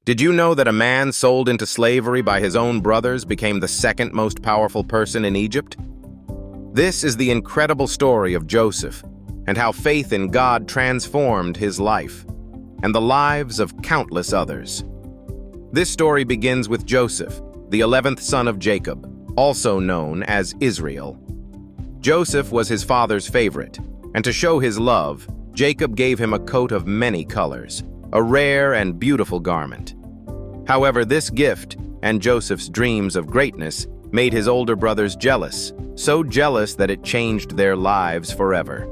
Did you know that a man sold into slavery by his own brothers became the second most powerful person in Egypt? This is the incredible story of Joseph and how faith in God transformed his life and the lives of countless others. This story begins with Joseph, the 11th son of Jacob, also known as Israel. Joseph was his father's favorite, and to show his love, Jacob gave him a coat of many colors, a rare and beautiful garment. However, this gift and Joseph's dreams of greatness made his older brothers jealous, so jealous that it changed their lives forever.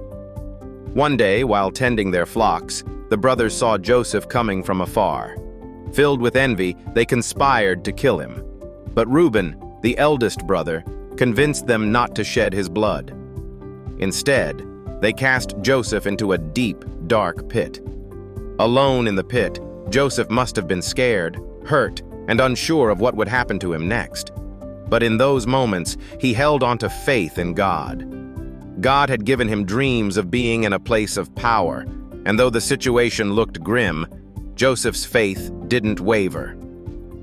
One day, while tending their flocks, the brothers saw Joseph coming from afar. Filled with envy, they conspired to kill him. But Reuben, the eldest brother, convinced them not to shed his blood. Instead, they cast Joseph into a deep, dark pit. Alone in the pit, Joseph must have been scared, hurt, and unsure of what would happen to him next. But in those moments, he held on to faith in God. God had given him dreams of being in a place of power, and though the situation looked grim, Joseph's faith didn't waver.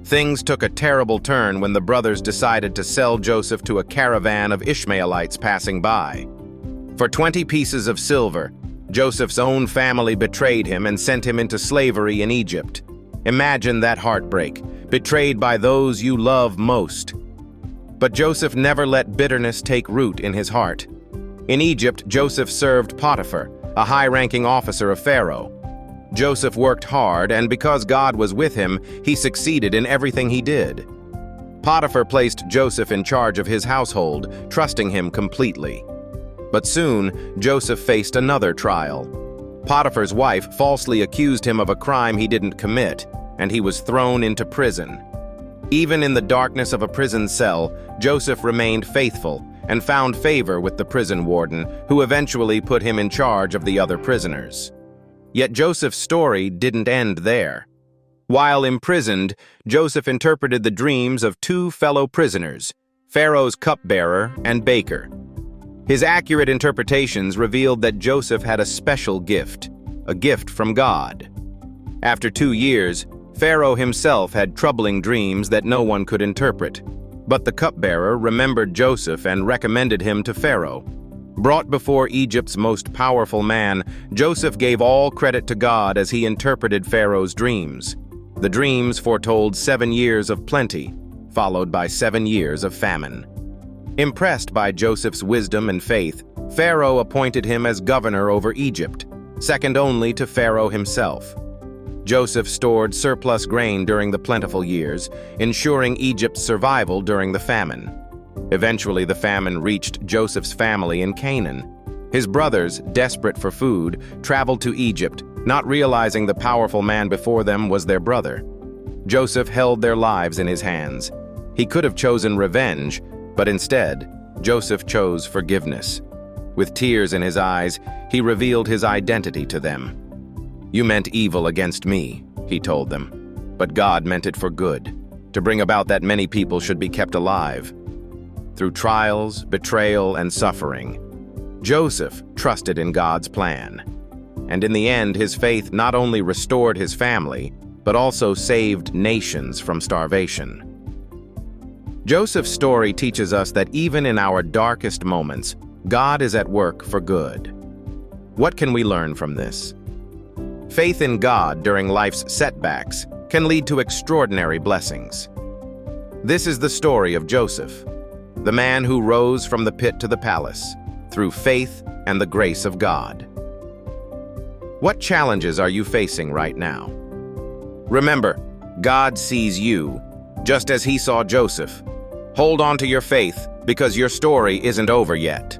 Things took a terrible turn when the brothers decided to sell Joseph to a caravan of Ishmaelites passing by. For 20 pieces of silver, Joseph's own family betrayed him and sent him into slavery in Egypt. Imagine that heartbreak, betrayed by those you love most. But Joseph never let bitterness take root in his heart. In Egypt, Joseph served Potiphar, a high-ranking officer of Pharaoh. Joseph worked hard, and because God was with him, he succeeded in everything he did. Potiphar placed Joseph in charge of his household, trusting him completely. But soon, Joseph faced another trial. Potiphar's wife falsely accused him of a crime he didn't commit, and he was thrown into prison. Even in the darkness of a prison cell, Joseph remained faithful and found favor with the prison warden, who eventually put him in charge of the other prisoners. Yet Joseph's story didn't end there. While imprisoned, Joseph interpreted the dreams of two fellow prisoners, Pharaoh's cupbearer and baker. His accurate interpretations revealed that Joseph had a special gift, a gift from God. After 2 years, Pharaoh himself had troubling dreams that no one could interpret. But the cupbearer remembered Joseph and recommended him to Pharaoh. Brought before Egypt's most powerful man, Joseph gave all credit to God as he interpreted Pharaoh's dreams. The dreams foretold 7 years of plenty, followed by 7 years of famine. Impressed by Joseph's wisdom and faith, Pharaoh appointed him as governor over Egypt, second only to Pharaoh himself. Joseph stored surplus grain during the plentiful years, ensuring Egypt's survival during the famine. Eventually, the famine reached Joseph's family in Canaan. His brothers, desperate for food, traveled to Egypt, not realizing the powerful man before them was their brother. Joseph held their lives in his hands. He could have chosen revenge, but instead, Joseph chose forgiveness. With tears in his eyes, he revealed his identity to them. "You meant evil against me," he told them, "but God meant it for good, to bring about that many people should be kept alive." Through trials, betrayal, and suffering, Joseph trusted in God's plan. And in the end, his faith not only restored his family, but also saved nations from starvation. Joseph's story teaches us that even in our darkest moments, God is at work for good. What can we learn from this? Faith in God during life's setbacks can lead to extraordinary blessings. This is the story of Joseph, the man who rose from the pit to the palace through faith and the grace of God. What challenges are you facing right now? Remember, God sees you, just as he saw Joseph. Hold on to your faith, because your story isn't over yet.